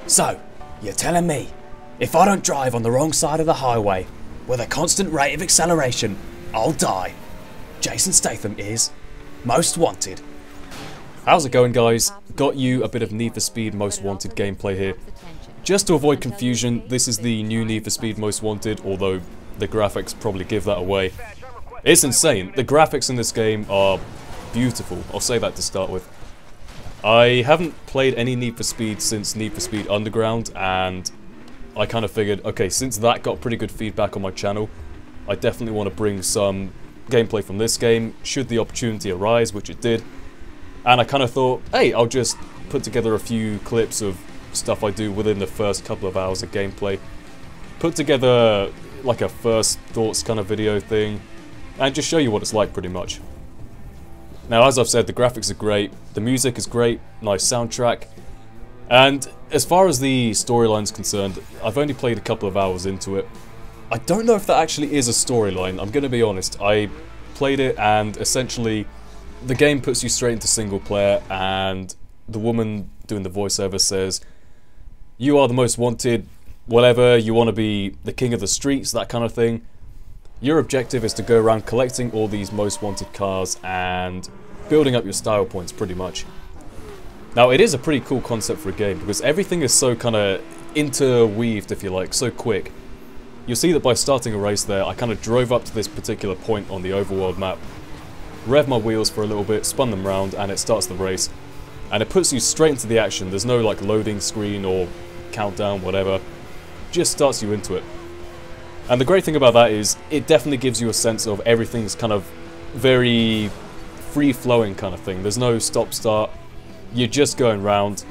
So, you're telling me, if I don't drive on the wrong side of the highway, with a constant rate of acceleration, I'll die. Jason Statham is Most Wanted. How's it going, guys? Got you a bit of Need for Speed Most Wanted gameplay here. Just to avoid confusion, this is the new Need for Speed Most Wanted, although the graphics probably give that away. It's insane. The graphics in this game are beautiful, I'll say that to start with. I haven't played any Need for Speed since Need for Speed Underground, and I kind of figured, okay, since that got pretty good feedback on my channel, I definitely want to bring some gameplay from this game, should the opportunity arise, which it did. And I kind of thought, hey, I'll just put together a few clips of stuff I do within the first couple of hours of gameplay. Put together like a first thoughts kind of video thing, and just show you what it's like pretty much. Now, as I've said, the graphics are great, the music is great, nice soundtrack, and as far as the storyline's concerned, I've only played a couple of hours into it. I don't know if that actually is a storyline, I'm going to be honest. I played it and essentially the game puts you straight into single player, and the woman doing the voiceover says, you are the most wanted, whatever, you want to be the king of the streets, that kind of thing. Your objective is to go around collecting all these most wanted cars and building up your style points pretty much. Now, it is a pretty cool concept for a game because everything is so kind of interweaved, if you like, so quick. You'll see that by starting a race there, I kind of drove up to this particular point on the overworld map, rev my wheels for a little bit, spun them round, and it starts the race. And it puts you straight into the action. There's no like loading screen or countdown, whatever. Just starts you into it. And the great thing about that is, it definitely gives you a sense of everything's kind of very free-flowing kind of thing. There's no stop-start. You're just going round,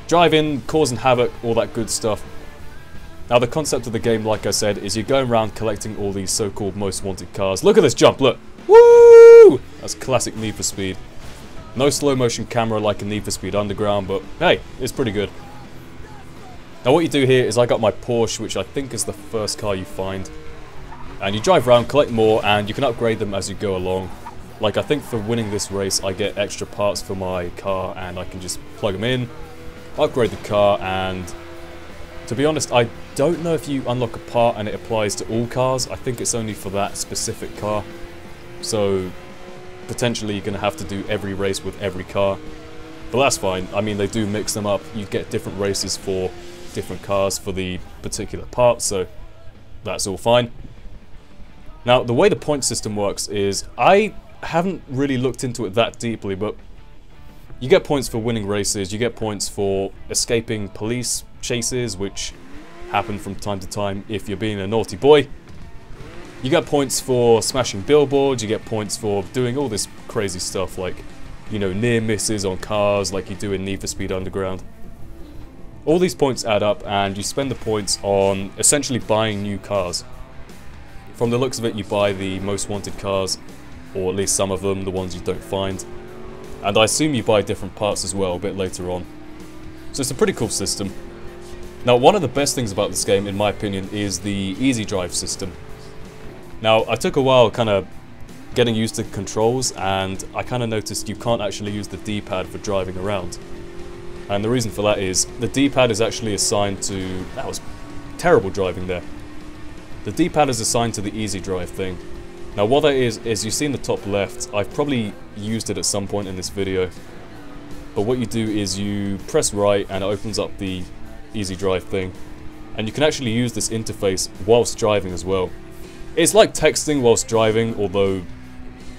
driving, causing havoc, all that good stuff. Now, the concept of the game, like I said, is you're going around collecting all these so-called most wanted cars. Look at this jump, look! Woo! That's classic Need for Speed. No slow-motion camera like in Need for Speed Underground, but hey, it's pretty good. Now, what you do here is I got my Porsche, which I think is the first car you find. And you drive around, collect more, and you can upgrade them as you go along. Like, I think for winning this race, I get extra parts for my car, and I can just plug them in, upgrade the car, and to be honest, I don't know if you unlock a part and it applies to all cars. I think it's only for that specific car. So, potentially you're going to have to do every race with every car. But that's fine. I mean, they do mix them up. You get different races for different cars for the particular parts, so that's all fine. Now, the way the point system works is, I haven't really looked into it that deeply, but you get points for winning races, you get points for escaping police chases, which happen from time to time if you're being a naughty boy. You get points for smashing billboards, you get points for doing all this crazy stuff like, you know, near misses on cars like you do in Need for Speed Underground. All these points add up, and you spend the points on essentially buying new cars. From the looks of it, you buy the most wanted cars, or at least some of them, the ones you don't find. And I assume you buy different parts as well a bit later on. So it's a pretty cool system. Now, one of the best things about this game, in my opinion, is the easy drive system. Now, I took a while kind of getting used to the controls, and I kind of noticed you can't actually use the D-pad for driving around. And the reason for that is, the D-pad is actually assigned to... That was terrible driving there. The D-pad is assigned to the easy drive thing. Now, what that is you see in the top left, I've probably used it at some point in this video. But what you do is you press right and it opens up the easy drive thing. And you can actually use this interface whilst driving as well. It's like texting whilst driving, although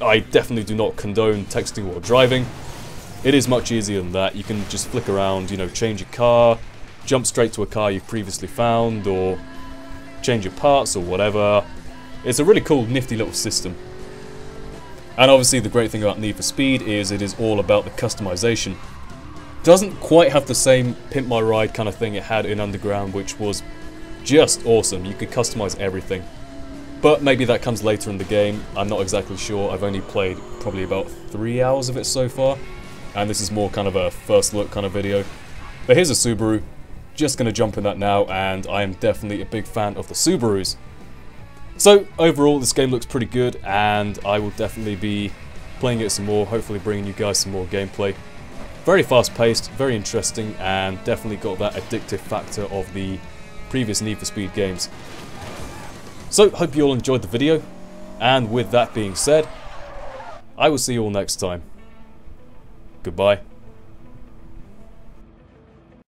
I definitely do not condone texting while driving. It is much easier than that. You can just flick around, you know, change your car, jump straight to a car you've previously found, or change your parts or whatever. It's a really cool, nifty little system. And obviously the great thing about Need for Speed is it is all about the customization. Doesn't quite have the same pimp my ride kind of thing it had in Underground, which was just awesome. You could customize everything. But maybe that comes later in the game. I'm not exactly sure. I've only played probably about 3 hours of it so far. And this is more kind of a first look kind of video. But here's a Subaru. Just going to jump in that now, and I am definitely a big fan of the Subarus. So overall, this game looks pretty good, and I will definitely be playing it some more, hopefully bringing you guys some more gameplay. Very fast paced, very interesting, and definitely got that addictive factor of the previous Need for Speed games. So, hope you all enjoyed the video, and with that being said, I will see you all next time. Goodbye.